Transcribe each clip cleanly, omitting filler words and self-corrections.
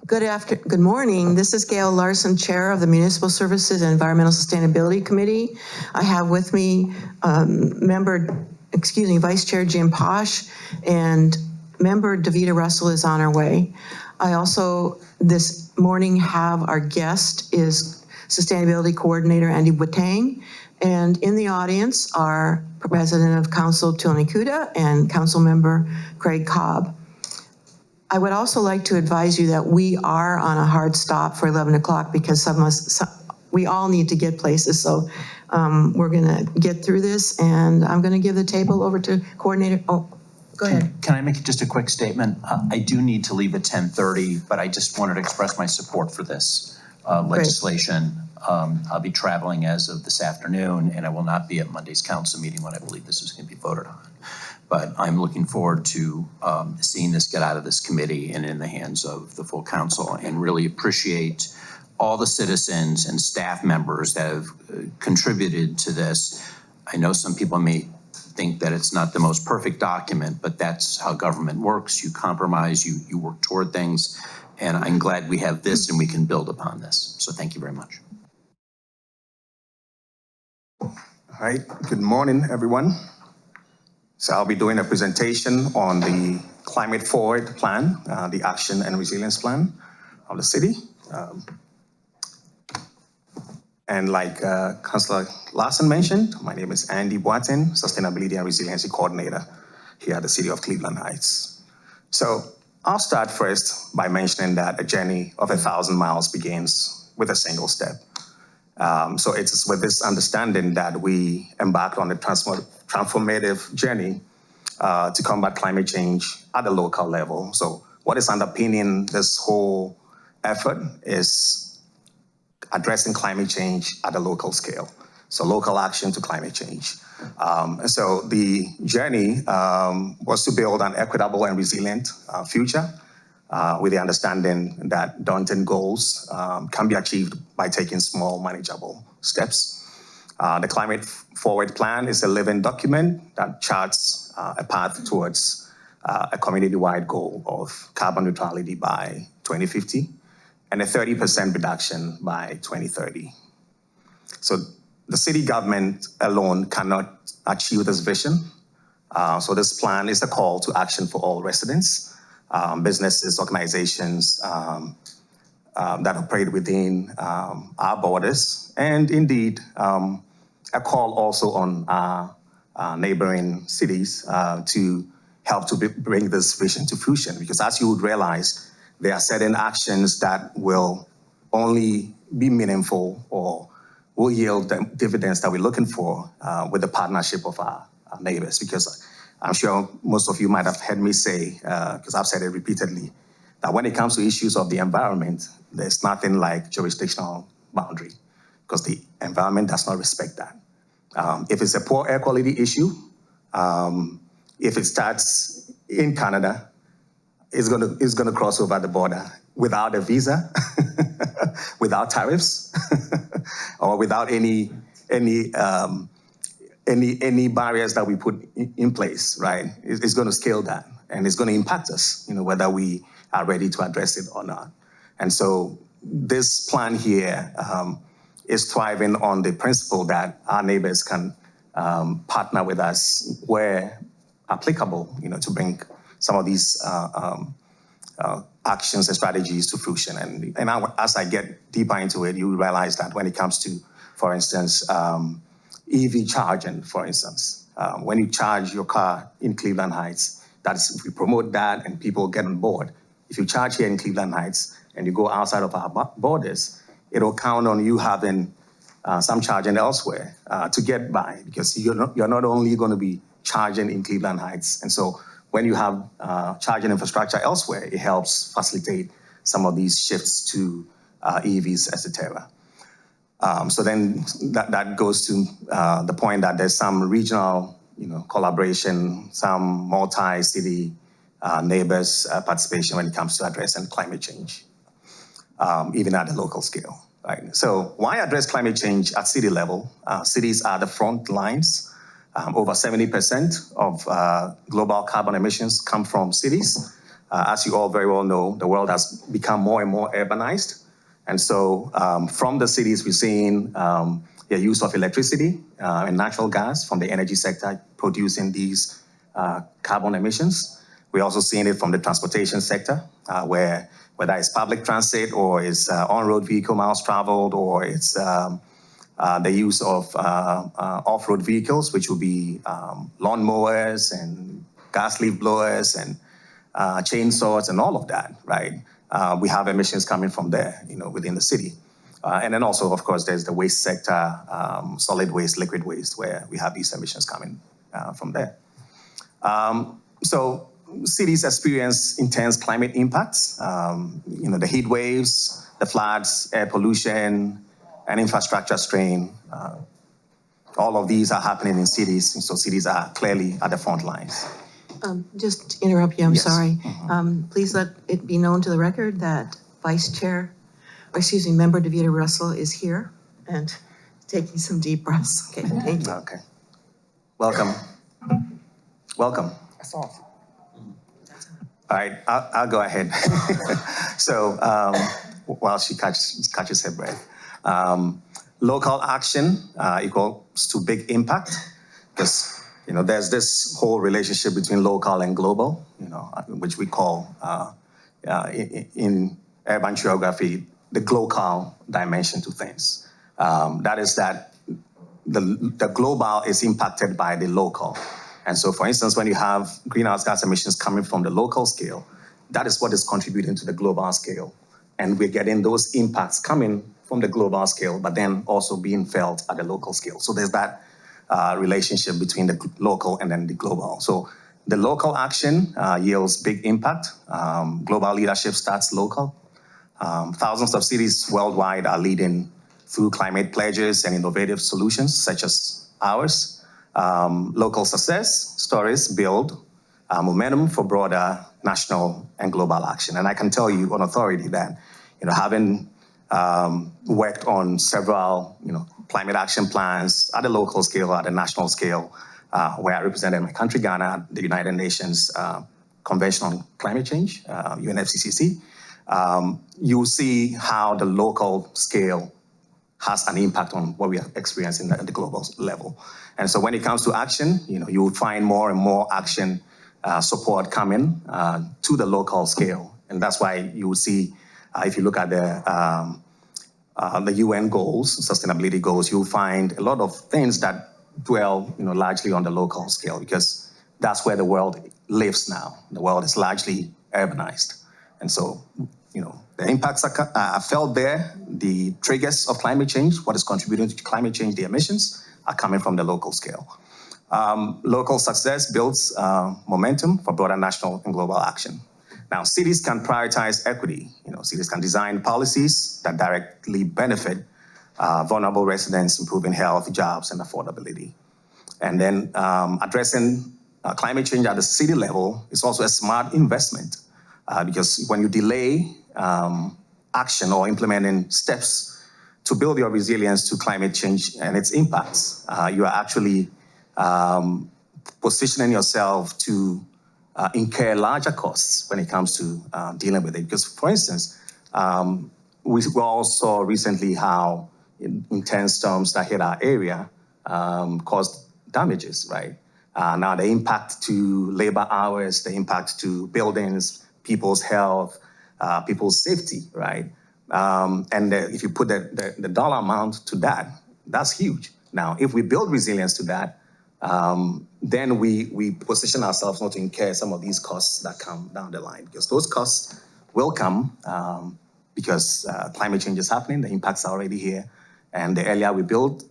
Good morning. This is Gail Larson, Chair of the Municipal Services and Environmental Sustainability Committee. I have with me Vice Chair Jim Posh, and Member Davita Russell is on her way. I also this morning have our guest is Sustainability Coordinator Andy Butang, and in the audience are President of Council Tony Kuda and Council Member Craig Cobb. I would also like to advise you that we are on a hard stop for 11 o'clock because we all need to get places. So we're going to get through this, and I'm going to give the table over to Coordinator. Oh, go ahead. Can I make just a quick statement? I do need to leave at 10:30, but I just wanted to express my support for this legislation. I'll be traveling as of this afternoon, and I will not be at Monday's council meeting when I believe this is going to be voted on. But I'm looking forward to seeing this get out of this committee and in the hands of the full council, and really appreciate all the citizens and staff members that have contributed to this. I know some people may think that it's not the most perfect document, but that's how government works. You compromise, you work toward things, and I'm glad we have this and we can build upon this. So thank you very much. All right, good morning, everyone. So I'll be doing a presentation on the Climate Forward Plan, the Action and Resilience Plan of the city. And like Councillor Larson mentioned, my name is Andy Butang, Sustainability and Resiliency Coordinator here at the City of Cleveland Heights. So I'll start first by mentioning that a journey of 1,000 miles begins with a single step. So it's with this understanding that we embarked on a transformative journey to combat climate change at the local level. So what is underpinning this whole effort is addressing climate change at a local scale. So local action to climate change. So the journey was to build an equitable and resilient future with the understanding that daunting goals can be achieved by taking small, manageable steps. The Climate Forward Plan is a living document that charts a path towards a community-wide goal of carbon neutrality by 2050 and a 30% reduction by 2030. So the city government alone cannot achieve this vision. So this plan is a call to action for all residents, businesses, organizations that operate within our borders, and indeed a call also on our neighboring cities to help to bring this vision to fruition. Because as you would realize, there are certain actions that will only be meaningful or will yield the dividends that we're looking for with the partnership of our neighbors. Because I'm sure most of you might have heard me say, because I've said it repeatedly, that when it comes to issues of the environment, there's nothing like jurisdictional boundary, because the environment does not respect that. If it's a poor air quality issue, if it starts in Canada, it's gonna cross over the border without a visa, without tariffs, or without any barriers that we put in place, right? It's going to scale that, and it's going to impact us, whether we are ready to address it or not. And so this plan here is thriving on the principle that our neighbors can partner with us where applicable, to bring some of these actions and strategies to fruition. And as I get deeper into it, you realize that when it comes to, for instance, EV charging, for instance, when you charge your car in Cleveland Heights, if we promote that and people get on board. If you charge here in Cleveland Heights and you go outside of our borders, it'll count on you having some charging elsewhere to get by, because you're not only going to be charging in Cleveland Heights. And so when you have charging infrastructure elsewhere, it helps facilitate some of these shifts to EVs, etc. So then that goes to the point that there's some regional, collaboration, some multi-city neighbors participation when it comes to addressing climate change, even at the local scale. Right? So why address climate change at city level? Cities are the front lines. Over 70% of global carbon emissions come from cities. As you all very well know, the world has become more and more urbanized. And so from the cities, we're seeing the use of electricity and natural gas from the energy sector producing these carbon emissions. We're also seeing it from the transportation sector, where whether it's public transit or it's on-road vehicle miles traveled or it's the use of off-road vehicles, which will be lawn mowers and gas leaf blowers and chainsaws and all of that, right? We have emissions coming from there, within the city. And then also, of course, there's the waste sector, solid waste, liquid waste, where we have these emissions coming from there. So cities experience intense climate impacts, the heat waves, the floods, air pollution, and infrastructure strain. All of these are happening in cities, and so cities are clearly at the front lines. Just to interrupt you, I'm Yes. sorry. Please let it be known to the record that Member Davida Russell is here and taking some deep breaths. Okay, thank you. Okay. Welcome. Welcome. That's all. All right, I'll go ahead. So while she catches her breath. Local action equals to big impact, because there's this whole relationship between local and global, which we call in urban geography the glocal dimension to things. That is that the global is impacted by the local. And so, for instance, when you have greenhouse gas emissions coming from the local scale, that is what is contributing to the global scale. And we're getting those impacts coming from the global scale, but then also being felt at the local scale. So there's that relationship between the local and then the global. So the local action yields big impact. Global leadership starts local. Thousands of cities worldwide are leading through climate pledges and innovative solutions such as ours. Local success stories build momentum for broader national and global action. And I can tell you on authority that, having worked on several, climate action plans at the local scale, at the national scale, where I represented my country, Ghana, the United Nations Convention on Climate Change, UNFCCC, you will see how the local scale has an impact on what we are experiencing at the global level. And so when it comes to action, you will find more and more action support coming to the local scale. And that's why you will see, if you look at the UN goals, sustainability goals, you'll find a lot of things that dwell, largely on the local scale, because that's where the world lives now. The world is largely urbanized. And so, the impacts are felt there. The triggers of climate change, what is contributing to climate change, the emissions, are coming from the local scale. Local success builds momentum for broader national and global action. Now, cities can prioritize equity. Cities can design policies that directly benefit vulnerable residents, improving health, jobs, and affordability. And then addressing climate change at the city level is also a smart investment, because when you delay action or implementing steps to build your resilience to climate change and its impacts, you are actually positioning yourself to incur larger costs when it comes to dealing with it. Because, for instance, we all saw recently how intense storms that hit our area caused damages, right? Now, the impact to labor hours, the impact to buildings, people's health, people's safety, right? And if you put the dollar amount to that, that's huge. Now, if we build resilience to that, then we position ourselves not to incur some of these costs that come down the line, because those costs will come because climate change is happening, the impacts are already here, and the earlier we build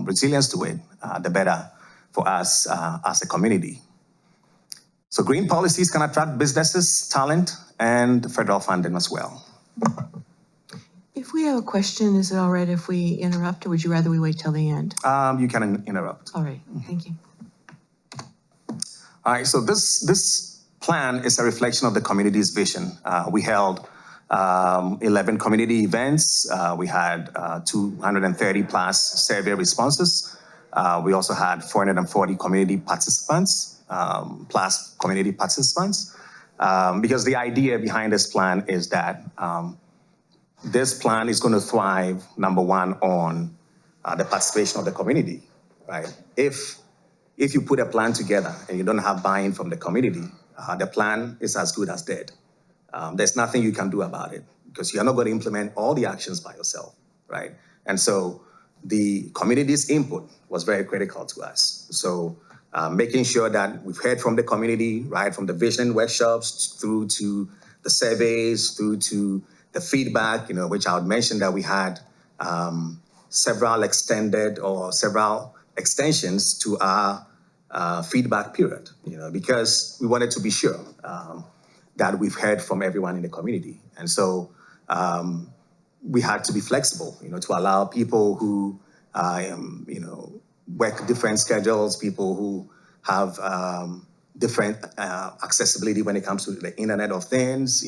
resilience to it, the better for us as a community. So green policies can attract businesses, talent, and federal funding as well. If we have a question, is it all right if we interrupt, or would you rather we wait till the end? You can interrupt. All right, thank you. All right, so this plan is a reflection of the community's vision. We held 11 community events. We had 230 plus survey responses. We also had 440 community participants, plus community participants. Because the idea behind this plan is that this plan is going to thrive, number one, on the participation of the community, right? If you put a plan together and you don't have buy-in from the community, the plan is as good as dead. There's nothing you can do about it because you're not going to implement all the actions by yourself, right? And so the community's input was very critical to us. So making sure that we've heard from the community, right, from the vision workshops through to the surveys, through to the feedback, which I would mention that we had several extensions to our feedback period, because we wanted to be sure that we've heard from everyone in the community. And so we had to be flexible, to allow people who, work different schedules, people who have different accessibility when it comes to the Internet of Things,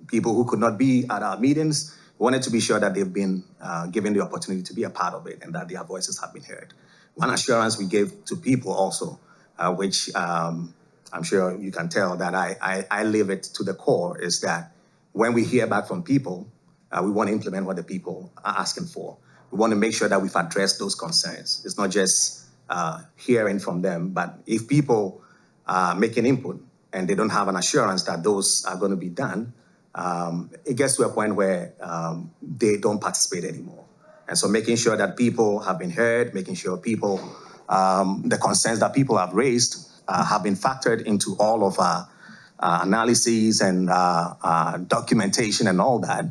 people who could not be at our meetings. We wanted to be sure that they've been given the opportunity to be a part of it and that their voices have been heard. One assurance we gave to people also, which I'm sure you can tell that I live it to the core, is that when we hear back from people, we want to implement what the people are asking for. We want to make sure that we've addressed those concerns. It's not just hearing from them, but if people are making input and they don't have an assurance that those are going to be done, it gets to a point where they don't participate anymore. And so making sure that people have been heard, making sure people, the concerns that people have raised have been factored into all of our analyses and documentation and all that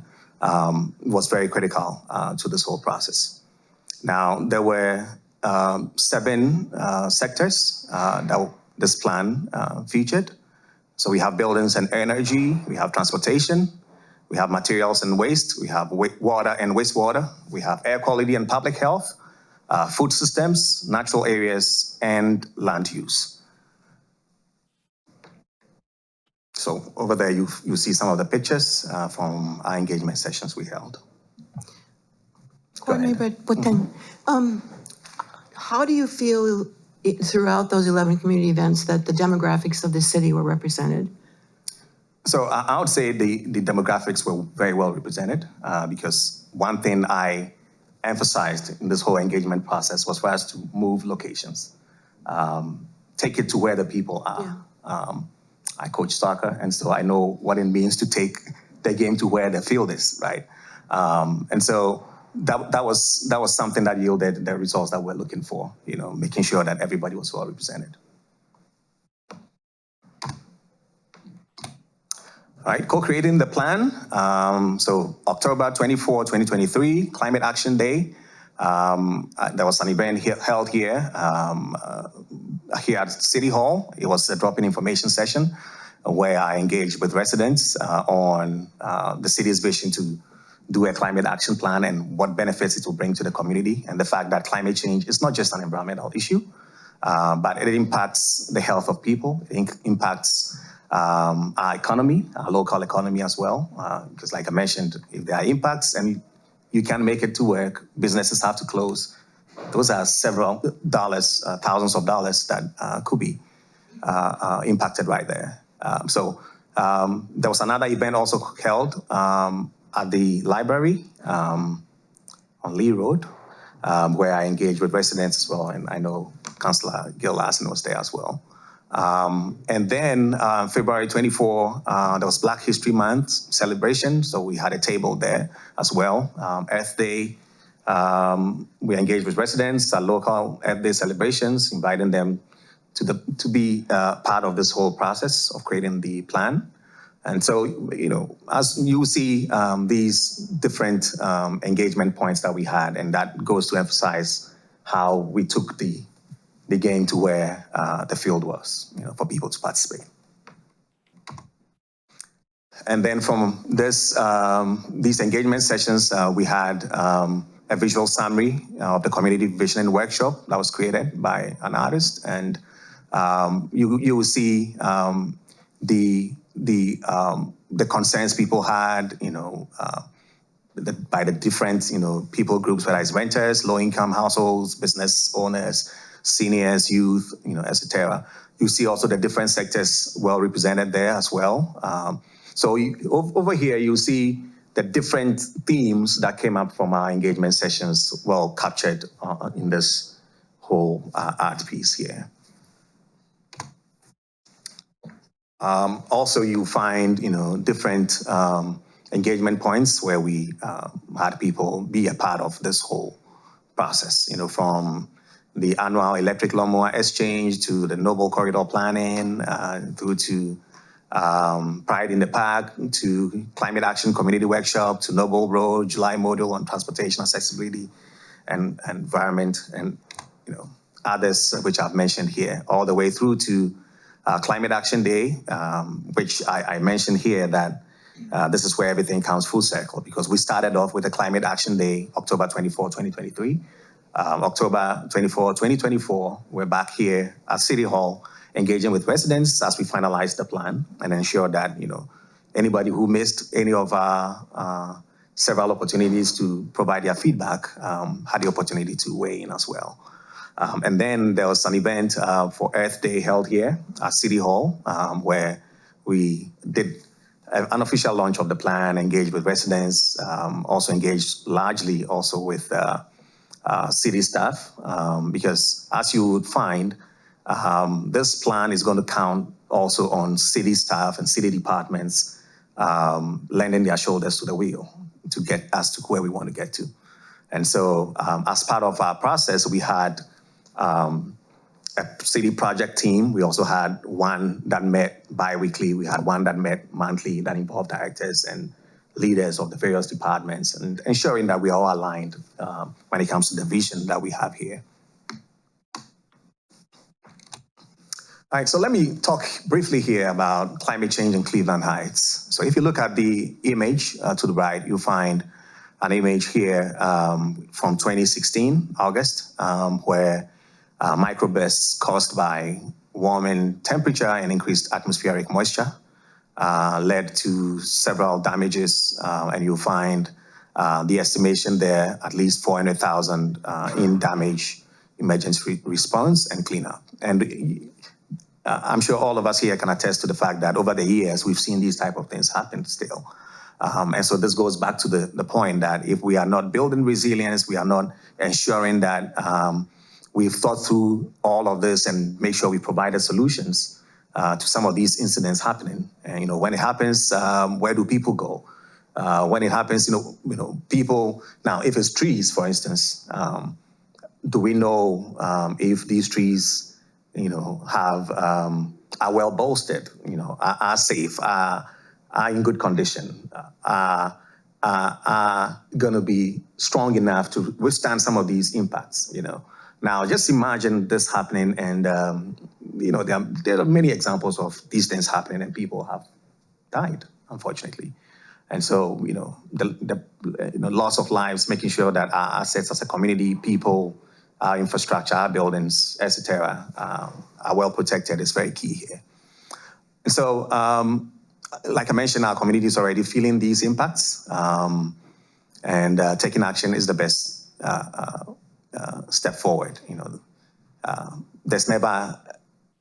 was very critical to this whole process. Now, there were 7 sectors that this plan featured. So we have buildings and energy, we have transportation, we have materials and waste, we have water and wastewater, we have air quality and public health, food systems, natural areas, and land use. So over there, you see some of the pictures from our engagement sessions we held. Coordinator Boateng, how do you feel throughout those 11 community events that the demographics of the city were represented? So I would say the demographics were very well represented because one thing I emphasized in this whole engagement process was for us to move locations, take it to where the people are. Yeah. I coach soccer, and so I know what it means to take the game to where the field is, right? And so that was something that yielded the results that we're looking for, making sure that everybody was well represented. All right, co-creating the plan. So October 24, 2023, Climate Action Day. There was an event held here at City Hall. It was a drop-in information session where I engaged with residents on the city's vision to do a climate action plan and what benefits it will bring to the community, and the fact that climate change is not just an environmental issue, but it impacts the health of people. It impacts our economy, our local economy as well, because like I mentioned, if there are impacts and you can't make it to work, businesses have to close. Those are several dollars, thousands of dollars that could be impacted right there. So there was another event also held at the library on Lee Road, where I engaged with residents as well, and I know Councillor Gil Larson was there as well. And then February 24, there was Black History Month celebration, so we had a table there as well. Earth Day, we engaged with residents at local Earth Day celebrations, inviting them to be part of this whole process of creating the plan. And so, as you see these different engagement points that we had, and that goes to emphasize how we took the game to where the field was, for people to participate. And then from this, these engagement sessions, we had a visual summary of the community visioning workshop that was created by an artist, and you will see the concerns people had, by the different, people groups, whether it's renters, low-income households, business owners. seniors, youth, etc. You see also the different sectors well represented there as well. Over here, you see the different themes that came up from our engagement sessions well captured in this whole art piece here. Also, you find, different engagement points where we had people be a part of this whole process, from the annual electric lawnmower exchange to the Noble Corridor planning, through to Pride in the Park, to Climate Action Community Workshop, to Noble Road, July Module on transportation accessibility and environment, and others which I've mentioned here, all the way through to Climate Action Day, which I mentioned here that this is where everything comes full circle, because we started off with a Climate Action Day, October 24, 2023. October 24, 2024, we're back here at City Hall engaging with residents as we finalize the plan and ensure that, anybody who missed any of our several opportunities to provide their feedback had the opportunity to weigh in as well. And then there was an event for Earth Day held here at City Hall, where we did an official launch of the plan, engaged with residents, also engaged largely also with city staff, because as you would find, this plan is going to count also on city staff and city departments lending their shoulders to the wheel to get us to where we want to get to. And so as part of our process, we had a city project team. We also had one that met bi-weekly. We had one that met monthly that involved directors and leaders of the various departments, and ensuring that we are all aligned when it comes to the vision that we have here. All right, so let me talk briefly here about climate change in Cleveland Heights. So if you look at the image to the right, you'll find an image here from 2016, August, where microbursts caused by warming temperature and increased atmospheric moisture led to several damages, and you'll find the estimation there, at least 400,000 in damage, emergency response, and cleanup. And I'm sure all of us here can attest to the fact that over the years, we've seen these type of things happen still. And so this goes back to the point that if we are not building resilience, we are not ensuring that we've thought through all of this and make sure we provided solutions to some of these incidents happening. And, when it happens, where do people go? When it happens, people, now if it's trees, for instance, do we know if these trees, have, are well bolstered, are safe, are in good condition, are going to be strong enough to withstand some of these impacts, Now, just imagine this happening, and, there are many examples of these things happening, and people have died, unfortunately. And so, the loss of lives, making sure that our assets as a community, people, our infrastructure, our buildings, etc., are well protected is very key here. And so, like I mentioned, our community is already feeling these impacts, and taking action is the best step forward. There's never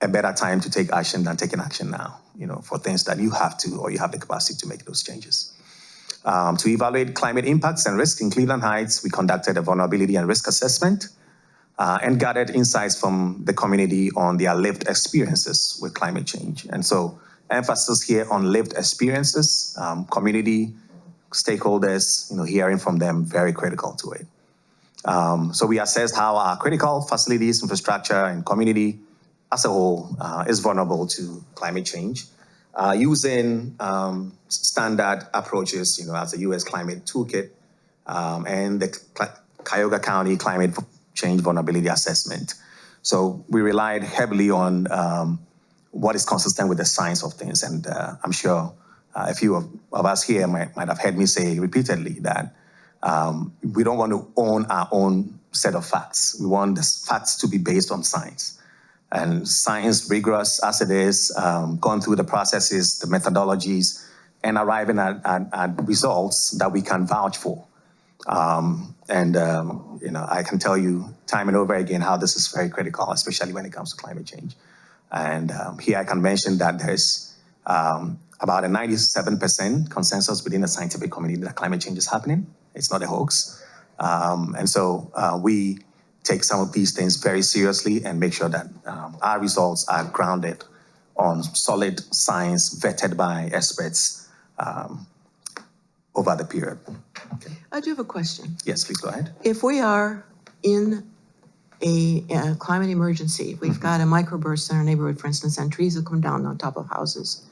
a better time to take action than taking action now, for things that you have to, or you have the capacity to make those changes. To evaluate climate impacts and risks in Cleveland Heights, we conducted a vulnerability and risk assessment and gathered insights from the community on their lived experiences with climate change. And so emphasis here on lived experiences, community stakeholders, hearing from them, very critical to it. So we assessed how our critical facilities, infrastructure, and community as a whole is vulnerable to climate change, using standard approaches, as the U.S. Climate Toolkit and the Cuyahoga County Climate Change Vulnerability Assessment. So we relied heavily on what is consistent with the science of things, and I'm sure a few of us here might have heard me say repeatedly that we don't want to own our own set of facts. We want the facts to be based on science. And science, rigorous as it is, going through the processes, the methodologies, and arriving at results that we can vouch for. I can tell you time and over again how this is very critical, especially when it comes to climate change. And here I can mention that there's about a 97% consensus within the scientific community that climate change is happening. It's not a hoax. We take some of these things very seriously and make sure that our results are grounded on solid science vetted by experts over the period. Okay. I do have a question. Yes, please go ahead. If we are in a climate emergency, we've got a microburst in our neighborhood, for instance, and trees have come down on top of houses,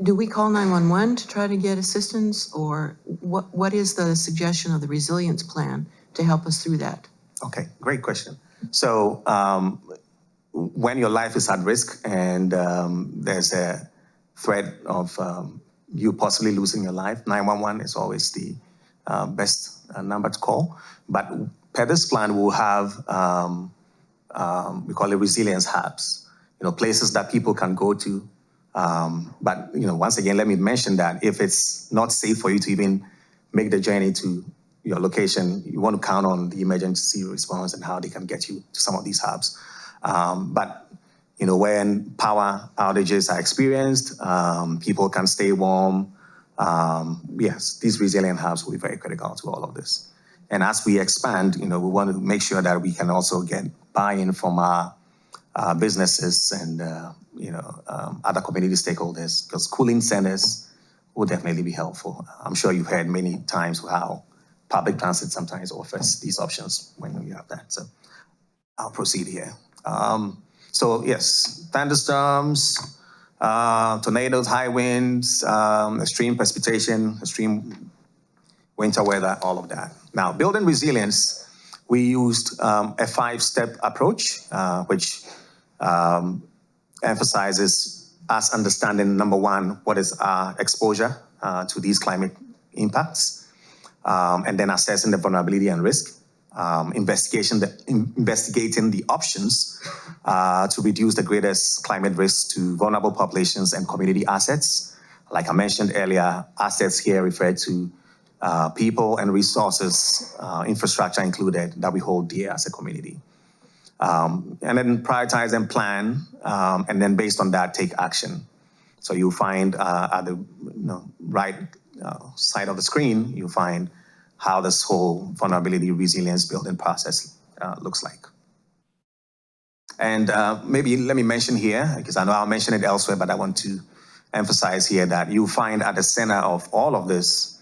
do we call 911 to try to get assistance, or what is the suggestion of the resilience plan to help us through that? Okay, great question. So when your life is at risk and there's a threat of you possibly losing your life, 911 is always the best number to call. But per this plan, we'll have, we call it resilience hubs, places that people can go to. But once again, let me mention that if it's not safe for you to even make the journey to your location, you want to count on the emergency response and how they can get you to some of these hubs. But when power outages are experienced, people can stay warm. Yes, these resilient hubs will be very critical to all of this. And as we expand, we want to make sure that we can also get buy-in from our businesses and other community stakeholders, because cooling centers will definitely be helpful. I'm sure you've heard many times how public transit sometimes offers these options when you have that. So I'll proceed here. So yes, thunderstorms, tornadoes, high winds, extreme precipitation, extreme winter weather, all of that. Now, building resilience, we used a 5-step approach, which emphasizes us understanding, number one, what is our exposure to these climate impacts, and then assessing the vulnerability and risk, investigating the options to reduce the greatest climate risks to vulnerable populations and community assets. Like I mentioned earlier, assets here refer to people and resources, infrastructure included, that we hold dear as a community. And then prioritize and plan, and then based on that, take action. So you'll find at the right side of the screen, you'll find how this whole vulnerability resilience building process looks like. And maybe let me mention here, because I know I'll mention it elsewhere, but I want to emphasize here that you'll find at the center of all of this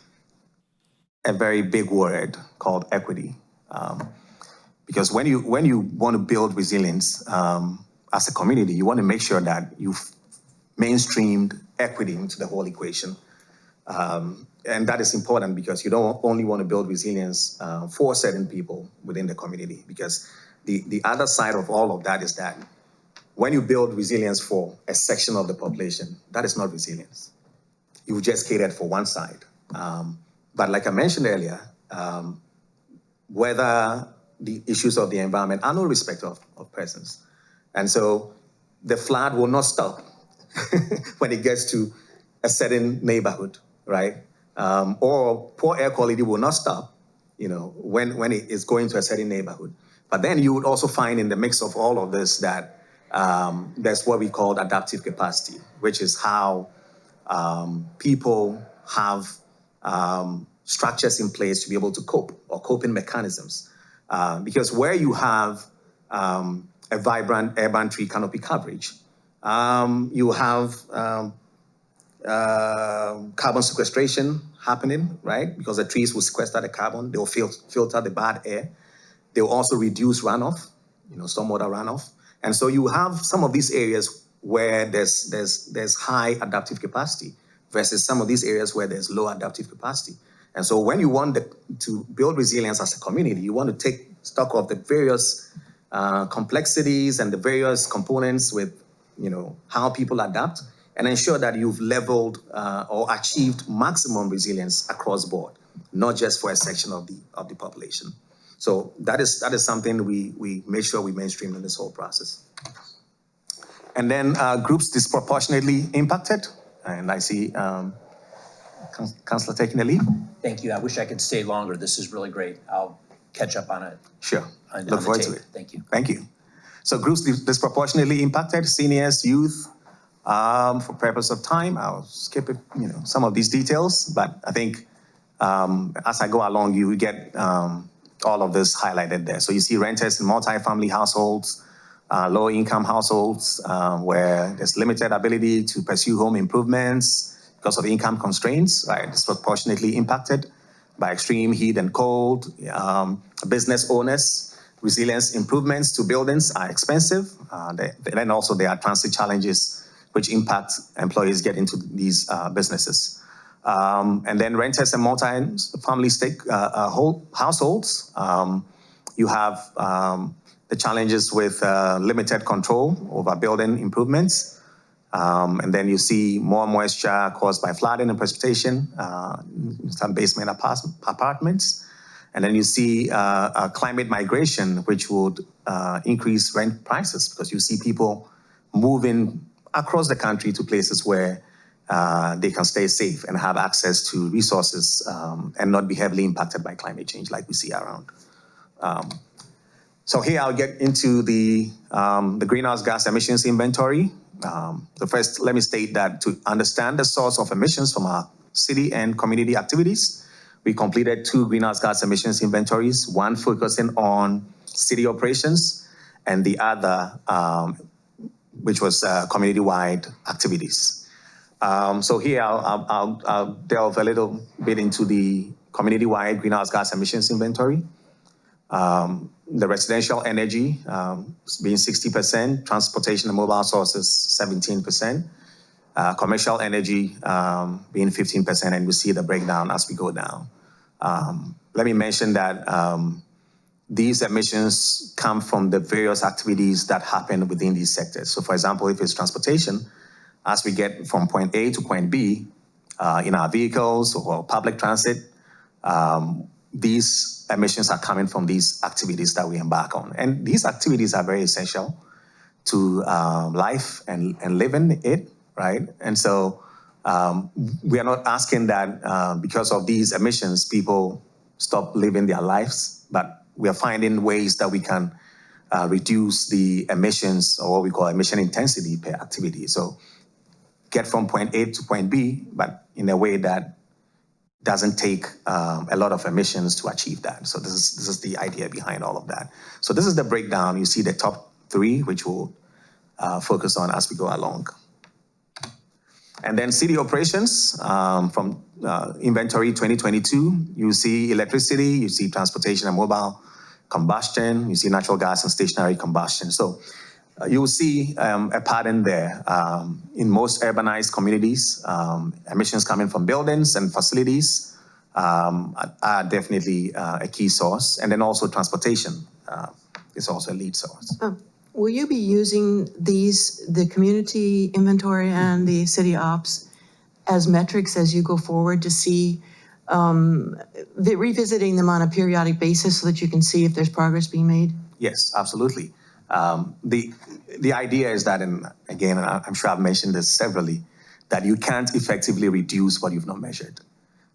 a very big word called equity. Because when you want to build resilience as a community, you want to make sure that you've mainstreamed equity into the whole equation. And that is important because you don't only want to build resilience for certain people within the community, because the other side of all of that is that when you build resilience for a section of the population, that is not resilience. You've just catered for one side. But like I mentioned earlier, whether the issues of the environment are no respect of persons. And so the flood will not stop when it gets to a certain neighborhood, right? Or poor air quality will not stop, when it is going to a certain neighborhood. But then you would also find in the mix of all of this that there's what we call adaptive capacity, which is how people have structures in place to be able to cope, or coping mechanisms. Because where you have a vibrant urban tree canopy coverage, you have carbon sequestration happening, right? Because the trees will sequester the carbon, they will filter the bad air. They will also reduce runoff, stormwater runoff. And so you have some of these areas where there's high adaptive capacity versus some of these areas where there's low adaptive capacity. And so when you want to build resilience as a community, you want to take stock of the various complexities and the various components with, how people adapt, and ensure that you've leveled or achieved maximum resilience across board, not just for a section of the population. So that is something we make sure we mainstream in this whole process. And then groups disproportionately impacted, and I see Councillor taking the lead? Thank you. I wish I could stay longer. This is really great. I'll catch up on it. Sure. On Look the forward to tape. it. Thank you. Thank you. So groups disproportionately impacted, seniors, youth. For purpose of time, I'll skip it, some of these details, but I think as I go along, you will get all of this highlighted there. So you see renters in multi-family households, low-income households, where there's limited ability to pursue home improvements because of income constraints, right? Disproportionately impacted by extreme heat and cold. Business owners, resilience improvements to buildings are expensive. Then also there are transit challenges which impact employees get into these businesses. And then renters and multi-family households, you have the challenges with limited control over building improvements. And then you see more moisture caused by flooding and precipitation, some basement apartments. And then you see climate migration, which would increase rent prices because you see people moving across the country to places where they can stay safe and have access to resources and not be heavily impacted by climate change like we see around. So here I'll get into the greenhouse gas emissions inventory. So first, let me state that to understand the source of emissions from our city and community activities, we completed 2 greenhouse gas emissions inventories, one focusing on city operations and the other which was community-wide activities. So here I'll delve a little bit into the community-wide greenhouse gas emissions inventory. The residential energy being 60%, transportation and mobile sources 17%, commercial energy being 15%, and we see the breakdown as we go down. Let me mention that these emissions come from the various activities that happen within these sectors. So for example, if it's transportation, as we get from point A to point B in our vehicles or public transit, these emissions are coming from these activities that we embark on. And these activities are very essential to life and living it, right? And so we are not asking that because of these emissions, people stop living their lives, but we are finding ways that we can reduce the emissions, or what we call emission intensity per activity. So get from point A to point B, but in a way that doesn't take a lot of emissions to achieve that. So this is the idea behind all of that. So this is the breakdown. You see the top 3, which we'll focus on as we go along. And then city operations from inventory 2022, you see electricity, you see transportation and mobile combustion, you see natural gas and stationary combustion. So you will see a pattern there. In most urbanized communities, emissions coming from buildings and facilities are definitely a key source. And then also transportation is also a lead source. Will you be using the community inventory and the city ops as metrics as you go forward to see, revisiting them on a periodic basis so that you can see if there's progress being made? Yes, absolutely. The idea is that, and again, I'm sure I've mentioned this severally, that you can't effectively reduce what you've not measured.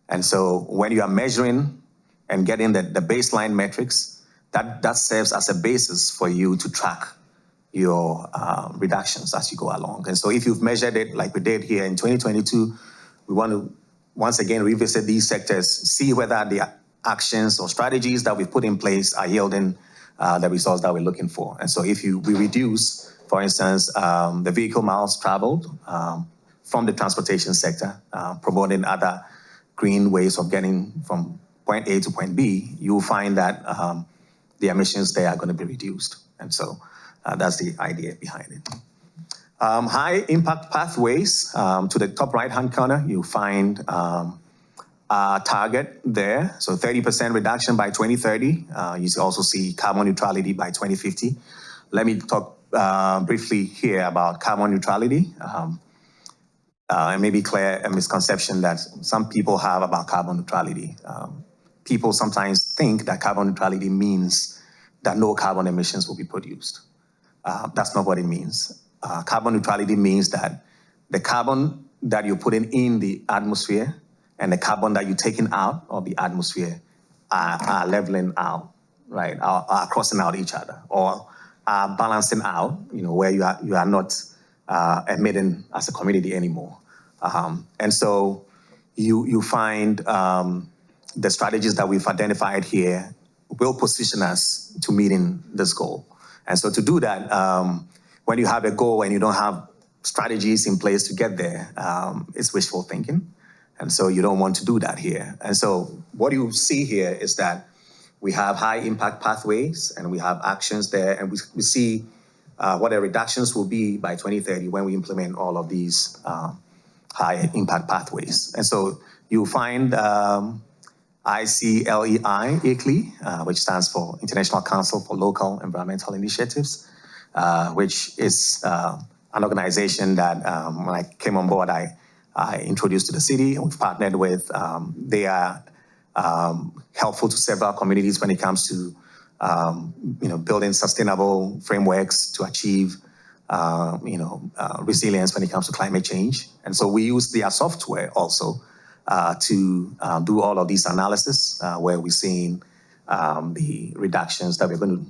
And so when you are measuring and getting the baseline metrics, that serves as a basis for you to track your reductions as you go along. And so if you've measured it like we did here in 2022, we want to once again revisit these sectors, see whether the actions or strategies that we've put in place are yielding the results that we're looking for. And so if we reduce, for instance, the vehicle miles traveled from the transportation sector, promoting other green ways of getting from point A to point B, you'll find that the emissions there are going to be reduced. And so that's the idea behind it. High impact pathways, to the top right-hand corner, you'll find our target there. So 30% reduction by 2030. You also see carbon neutrality by 2050. Let me talk briefly here about carbon neutrality. And maybe clear a misconception that some people have about carbon neutrality. People sometimes think that carbon neutrality means that no carbon emissions will be produced. That's not what it means. Carbon neutrality means that the carbon that you're putting in the atmosphere and the carbon that you're taking out of the atmosphere are leveling out, right? Are crossing out each other, or are balancing out, where you are not emitting as a community anymore. And so you find the strategies that we've identified here will position us to meeting this goal. And so to do that, when you have a goal and you don't have strategies in place to get there, it's wishful thinking. And so you don't want to do that here. And so what you see here is that we have high impact pathways and we have actions there, and we see what the reductions will be by 2030 when we implement all of these high impact pathways. And so you'll find ICLEI, which stands for International Council for Local Environmental Initiatives, which is an organization that when I came on board, I introduced to the city and we've partnered with. They are helpful to several communities when it comes to building sustainable frameworks to achieve resilience when it comes to climate change. And so we use their software also to do all of these analysis where we're seeing the reductions that we're going to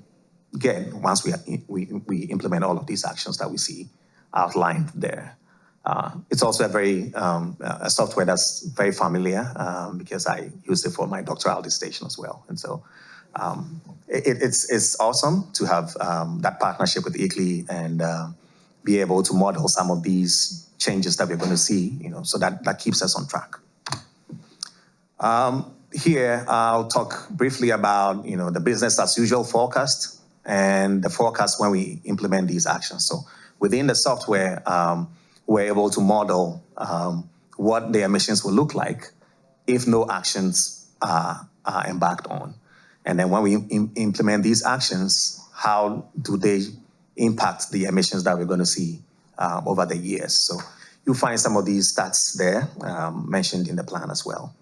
get once we implement all of these actions that we see outlined there. It's also a software that's very familiar because I used it for my doctoral dissertation as well. And so it's awesome to have that partnership with ICLEI and be able to model some of these changes that we're going to see, so that keeps us on track. Here, I'll talk briefly about, the business as usual forecast and the forecast when we implement these actions. So within the software, we're able to model what the emissions will look like if no actions are embarked on. And then when we implement these actions, how do they impact the emissions that we're going to see over the years? So you'll find some of these stats there mentioned in the plan as well.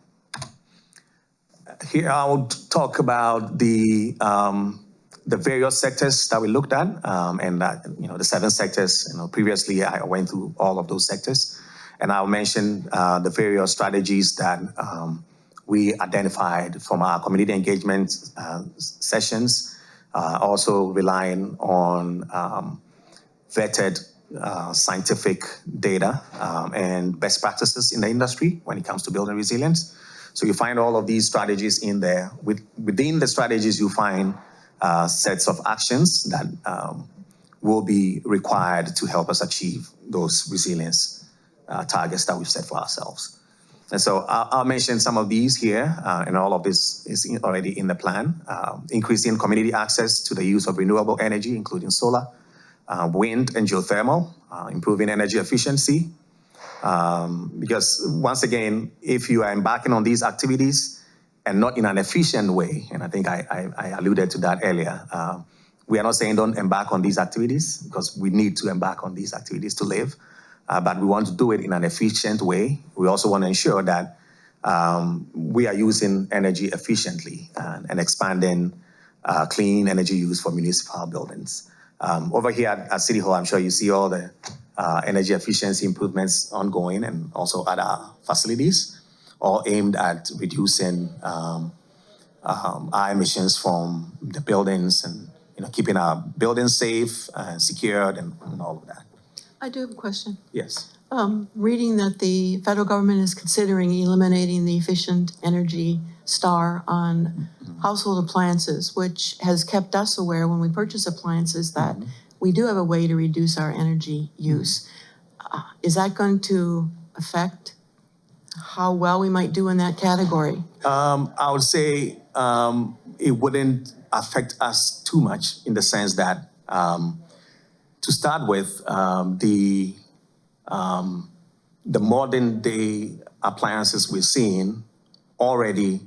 Here I will talk about the various sectors that we looked at, and the 7 sectors. Previously I went through all of those sectors, and I'll mention the various strategies that we identified from our community engagement sessions, also relying on vetted scientific data and best practices in the industry when it comes to building resilience. So you find all of these strategies in there. Within the strategies, you find sets of actions that will be required to help us achieve those resilience targets that we've set for ourselves. And so I'll mention some of these here, and all of this is already in the plan. Increasing community access to the use of renewable energy, including solar, wind and geothermal, improving energy efficiency. Because once again, if you are embarking on these activities and not in an efficient way, and I think I alluded to that earlier, we are not saying don't embark on these activities, because we need to embark on these activities to live, but we want to do it in an efficient way. We also want to ensure that we are using energy efficiently and expanding clean energy use for municipal buildings. Over here at City Hall, I'm sure you see all the energy efficiency improvements ongoing, and also at our facilities, all aimed at reducing our emissions from the buildings and keeping our buildings safe and secured and all of that. I do have a question. Yes. Reading that the federal government is considering eliminating the efficient energy star on household appliances, which has kept us aware when we purchase appliances that we do have a way to reduce our energy use. Is that going to affect how well we might do in that category? I would say it wouldn't affect us too much, in the sense that, to start with, the modern day appliances we're seeing already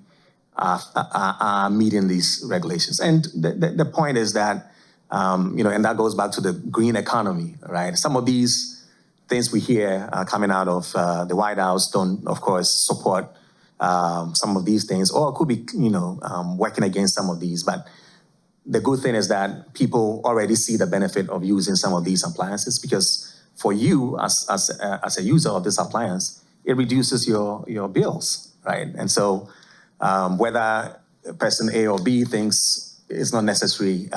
are meeting these regulations. And the point is that, and that goes back to the green economy, right? Some of these things we hear coming out of the White House don't, of course, support some of these things, or could be, working against some of these. But the good thing is that people already see the benefit of using some of these appliances, because for you as a user of this appliance, it reduces your bills, right? And so whether person A or B thinks it's not necessary,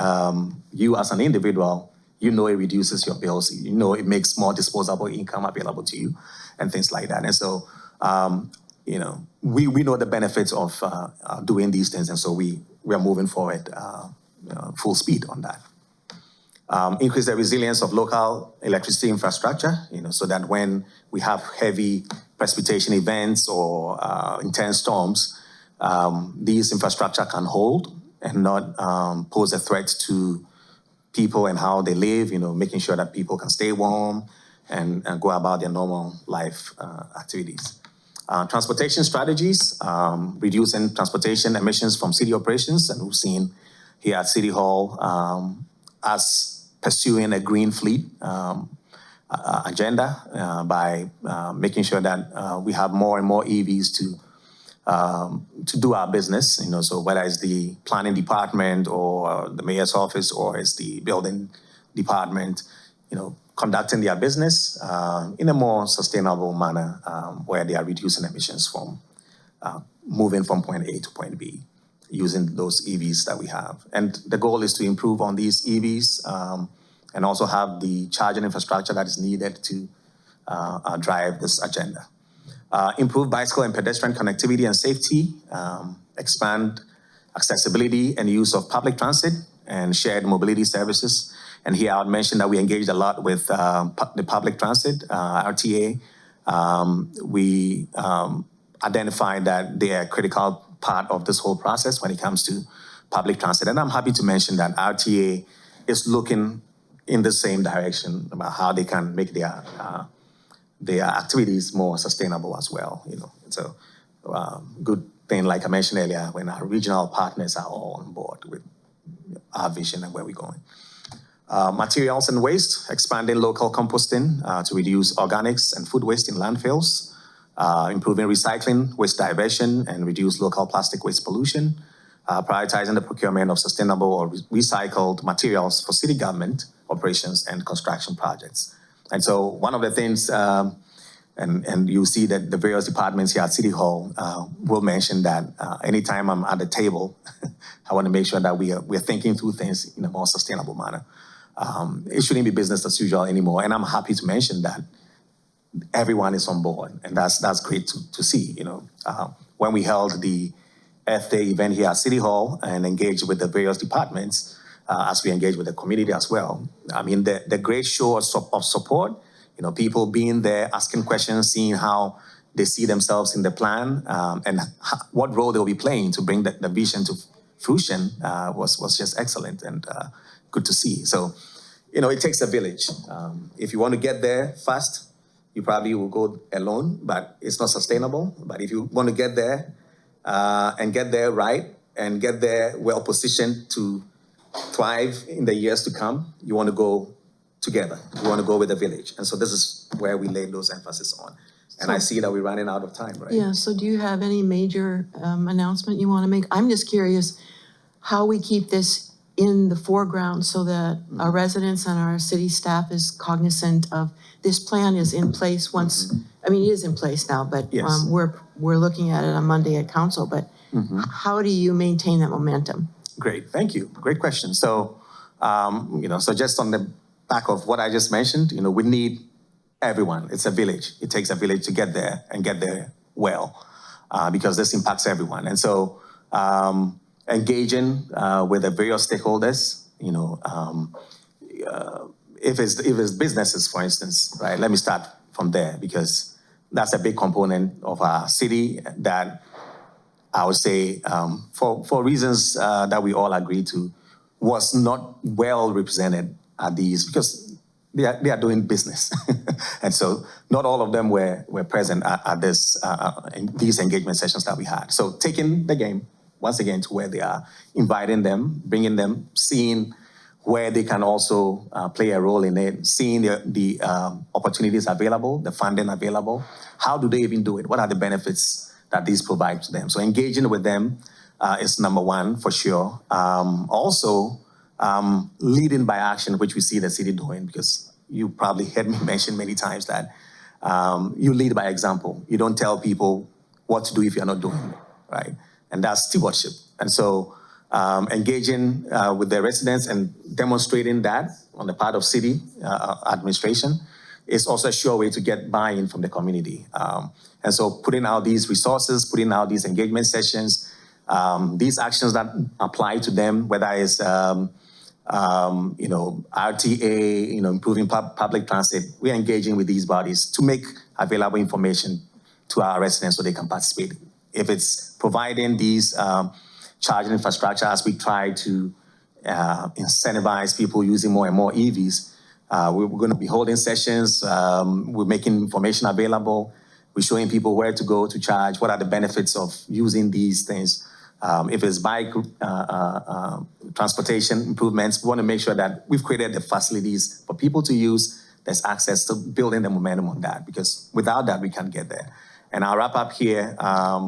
you as an individual, you know it reduces your bills, you know it makes more disposable income available to you and things like that. And so, you know, we know the benefits of doing these things, and so we are moving forward full speed on that. Increase the resilience of local electricity infrastructure, you know, so that when we have heavy precipitation events or intense storms, these infrastructure can hold and not pose a threat to people and how they live, you know, making sure that people can stay warm and go about their normal life activities. Transportation strategies, reducing transportation emissions from city operations, and we've seen here at City Hall us pursuing a green fleet agenda by making sure that we have more and more EVs to do our business, you know, so whether it's the planning department or the mayor's office or it's the building department, you know, conducting their business in a more sustainable manner where they are reducing emissions from moving from point A to point B using those EVs that we have. And the goal is to improve on these EVs and also have the charging infrastructure that is needed to drive this agenda. Improve bicycle and pedestrian connectivity and safety, expand accessibility and use of public transit and shared mobility services. And here I would mention that we engaged a lot with the public transit, RTA. We identified that they are a critical part of this whole process when it comes to public transit. And I'm happy to mention that RTA is looking in the same direction about how they can make their activities more sustainable as well. You know, it's a good thing, like I mentioned earlier, when our regional partners are all on board with our vision and where we're going. Materials and waste, expanding local composting to reduce organics and food waste in landfills, improving recycling, waste diversion, and reduce local plastic waste pollution, prioritizing the procurement of sustainable or recycled materials for city government operations and construction projects. And so one of the things, and you see that the various departments here at City Hall will mention that anytime I'm at the table, I want to make sure that we're thinking through things in a more sustainable manner. It shouldn't be business as usual anymore. And I'm happy to mention that everyone is on board, and that's great to see. You know, when we held the Earth Day event here at City Hall and engaged with the various departments, as we engage with the community as well. I mean, the great show of support, you know, people being there, asking questions, seeing how they see themselves in the plan, and what role they'll be playing to bring the vision to fruition was just excellent and good to see. So, you know, it takes a village. If you want to get there fast, you probably will go alone, but it's not sustainable. But if you want to get there and get there right and get there well positioned to thrive in the years to come, you want to go together. You want to go with the village. And so this is where we lay those emphasis on. And I see that we're running out of time, right? Yeah, so do you have any major announcement you want to make? I'm just curious how we keep this in the foreground so that our residents and our city staff is cognizant of this plan is in place once, I mean, it is in place now, but Yes. we're looking at it on Monday at council, but how do you maintain that momentum? Great, thank you. Great question. So, you know, so just on the back of what I just mentioned, you know, we need everyone. It's a village. It takes a village to get there and get there well, because this impacts everyone. And so, engaging with the various stakeholders, you know, if it's businesses, for instance, right? Let me start from there because that's a big component of our city that I would say, for reasons that we all agree to, was not well represented at these because they are doing business, and so not all of them were present at this in these engagement sessions that we had. So taking the game once again to where they are, inviting them, bringing them, seeing where they can also play a role in it, seeing the opportunities available, the funding available. How do they even do it? What are the benefits that these provide to them? So engaging with them is number one for sure. Also, leading by action, which we see the city doing, because you probably heard me mention many times that you lead by example. You don't tell people what to do if you're not doing it, right? And that's stewardship. And so engaging with the residents and demonstrating that on the part of city administration is also a sure way to get buy-in from the community. And so putting out these resources, putting out these engagement sessions, these actions that apply to them, whether it's RTA, improving public transit, we're engaging with these bodies to make available information to our residents so they can participate. If it's providing these charging infrastructure as we try to incentivize people using more and more EVs, we're going to be holding sessions. We're making information available. We're showing people where to go to charge, what are the benefits of using these things. If it's bike transportation improvements, we want to make sure that we've created the facilities for people to use. There's access to building the momentum on that, because without that, we can't get there. And I'll wrap up here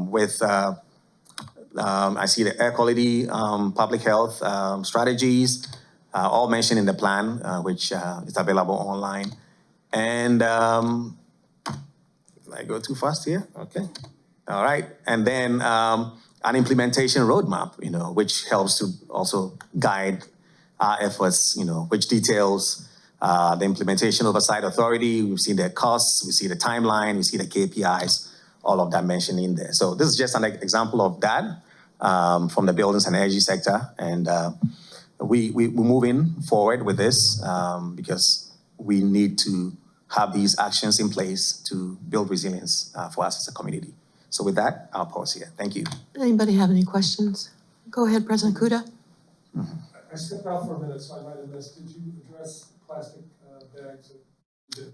with, I see the air quality, public health strategies, all mentioned in the plan, which is available online. And did I go too fast here? Okay. All right. And then an implementation roadmap, which helps to also guide our efforts, which details the Implementation Oversight Authority. We've seen their costs, we see the timeline, we see the KPIs, all of that mentioned in there. So this is just an example of that from the buildings and energy sector. And we're moving forward with this because we need to have these actions in place to build resilience for us as a community. So with that, I'll pause here. Thank you. Anybody have any questions? Go ahead, President Kuda. I stepped out for a minute, so I might have missed. Did you address plastic bags?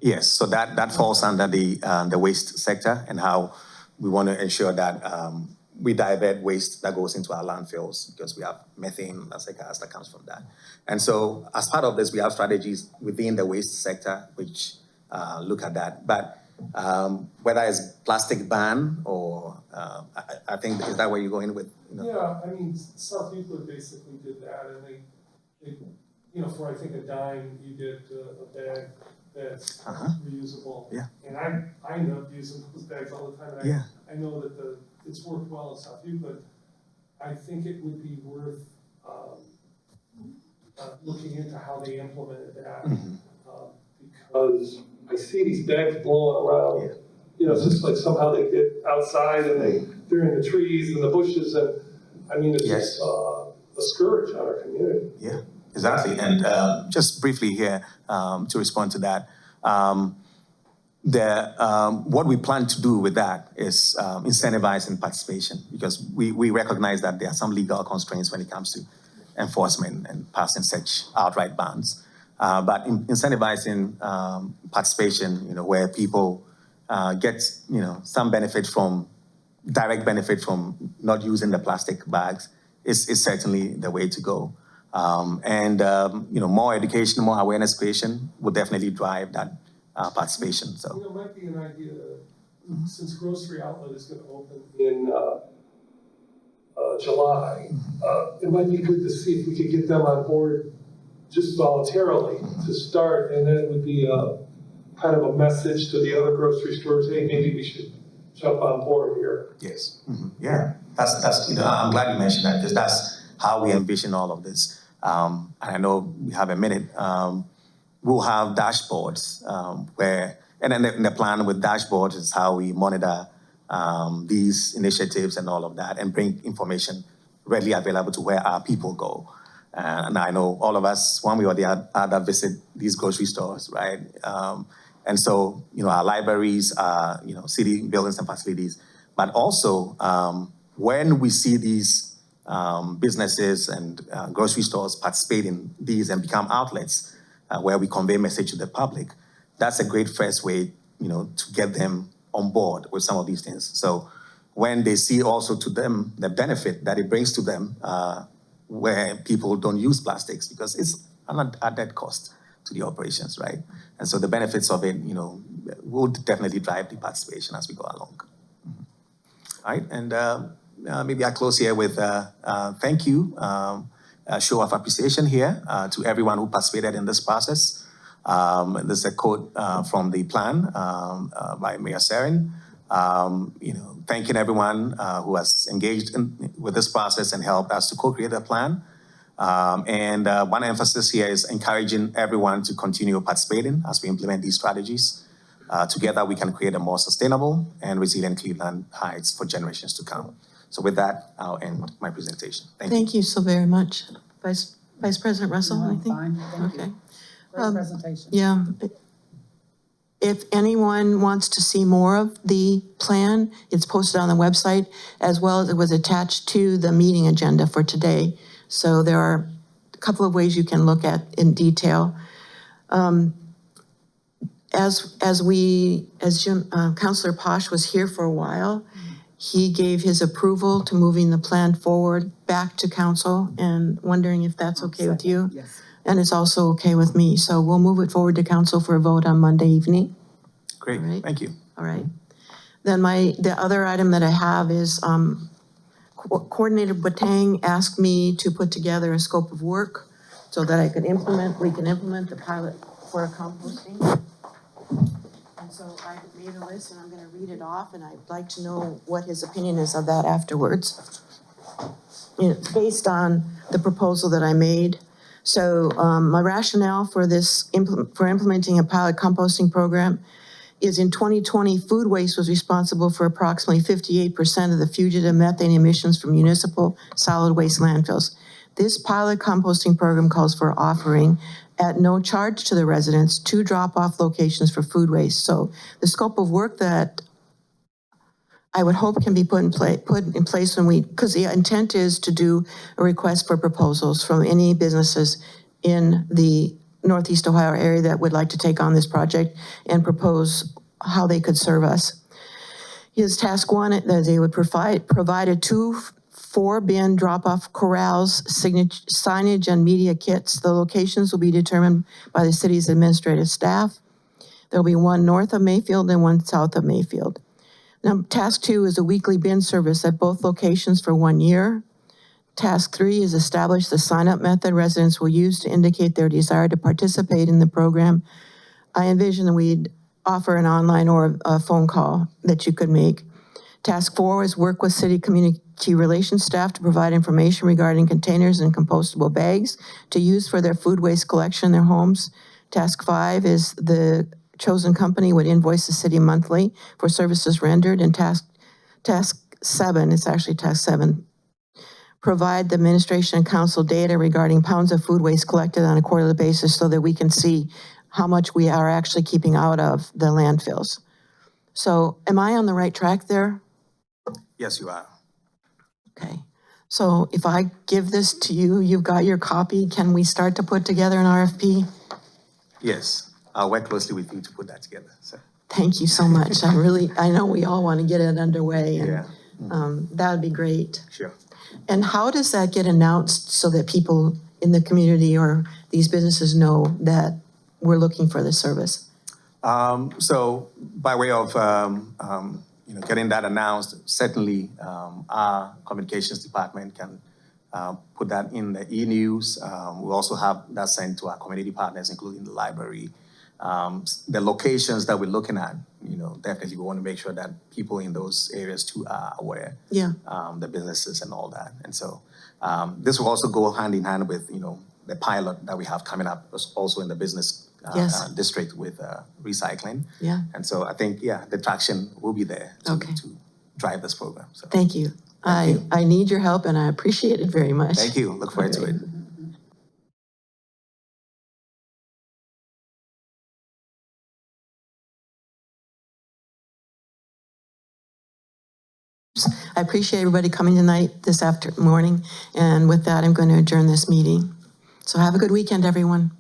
Yes, so that falls under the waste sector, and how we want to ensure that we divert waste that goes into our landfills, because we have methane, that's a gas that comes from that. And so as part of this, we have strategies within the waste sector which look at that. But whether it's plastic ban or I think, is that where you're going with? Yeah, I mean, South Euclid basically did that, and they for I think a dime, you get a bag that's reusable. Yeah. And I end up using those bags all the time. And I know that it's worked well in South Euclid. I think it would be worth looking into how they implemented that, because I see these bags blowing around. It's just like somehow they get outside and they're in the trees and the bushes, and I mean, it's just a scourge on our community. Yeah, exactly. And just briefly here to respond to that, what we plan to do with that is incentivizing participation, because we recognize that there are some legal constraints when it comes to enforcement and passing such outright bans. But incentivizing participation, where people get, some direct benefit from not using the plastic bags is certainly the way to go. More education, more awareness creation will definitely drive that participation. So it might be an idea, since Grocery Outlet is going to open in July, it might be good to see if we could get them on board just voluntarily to start, and then it would be a kind of a message to the other grocery stores, hey, maybe we should jump on board here. Yes. Yeah, that's I'm glad you mentioned that, because that's how we envision all of this. And I know we have a minute. We'll have dashboards and then the plan with dashboards is how we monitor these initiatives and all of that, and bring information readily available to where our people go. And I know all of us, one way or the other, visit these grocery stores, right? And so, our libraries, city buildings and facilities, but also when we see these businesses and grocery stores participate in these and become outlets where we convey message to the public, that's a great first way, to get them on board with some of these things. So when they see also to them the benefit that it brings to them, where people don't use plastics, because it's an added cost to the operations, right? And so the benefits of it, will definitely drive the participation as we go along. All right, and maybe I close here with thank you, a show of appreciation here to everyone who participated in this process. There's a quote from the plan by Mayor Sarin. Thanking everyone who has engaged with this process and helped us to co-create a plan. One emphasis here is encouraging everyone to continue participating as we implement these strategies. Together, we can create a more sustainable and resilient Cleveland Heights for generations to come. So with that, I'll end my presentation. Thank you. Thank you so very much. Vice President Russell, No, anything? fine, thank Okay. you. Great presentation. Yeah. If anyone wants to see more of the plan, it's posted on the website, as well as it was attached to the meeting agenda for today. So there are a couple of ways you can look at in detail. As Councilor Posh was here for a while, he gave his approval to moving the plan forward back to council, and wondering if that's okay with you? Yes. And it's also okay with me. So we'll move it forward to council for a vote on Monday evening. Great, All right. thank you. All right. Then the other item that I have is Coordinator Boateng asked me to put together a scope of work so that we can implement the pilot for composting. And so I made a list and I'm going to read it off, and I'd like to know what his opinion is of that afterwards. It's based on the proposal that I made. So my rationale for this, for implementing a pilot composting program is in 2020, food waste was responsible for approximately 58% of the fugitive methane emissions from municipal solid waste landfills. This pilot composting program calls for offering, at no charge to the residents, 2 drop-off locations for food waste. So the scope of work that I would hope can be put in place when because the intent is to do a request for proposals from any businesses in the Northeast Ohio area that would like to take on this project and propose how they could serve us. His task 1, that they would provide a 4-bin drop-off corrals, signage, and media kits. The locations will be determined by the city's administrative staff. There'll be 1 north of Mayfield and 1 south of Mayfield. Now, task 2 is a weekly bin service at both locations for 1 year. Task 3 is establish the sign-up method residents will use to indicate their desire to participate in the program. I envision that we'd offer an online or a phone call that you could make. Task 4 is work with city community relations staff to provide information regarding containers and compostable bags to use for their food waste collection in their homes. Task 5 is the chosen company would invoice the city monthly for services rendered. And task 7, it's actually task 7, provide the administration and council data regarding pounds of food waste collected on a quarterly basis so that we can see how much we are actually keeping out of the landfills. So am I on the right track there? Yes, you are. Okay. So if I give this to you, you've got your copy, can we start to put together an RFP? Yes, I'll work closely with you to put that together. So, Thank you so much. I know we all want to get it underway, and yeah, that would be great. sure. And how does that get announced so that people in the community or these businesses know that we're looking for this service? So by way of getting that announced, certainly our communications department can put that in the e-news. We also have that sent to our community partners, including the library. The locations that we're looking at, definitely we want to make sure that people in those areas too are aware. Yeah. The businesses and all that. And so this will also go hand in hand with, the pilot that we have coming up also in the business Yes. district with recycling. Yeah. And so I think, the traction will be there to drive this program. So Thank you. you. I need your help, and I appreciate it very much. thank you. Look forward to it. I appreciate everybody coming tonight, this morning. And with that, I'm going to adjourn this meeting. So have a good weekend, everyone.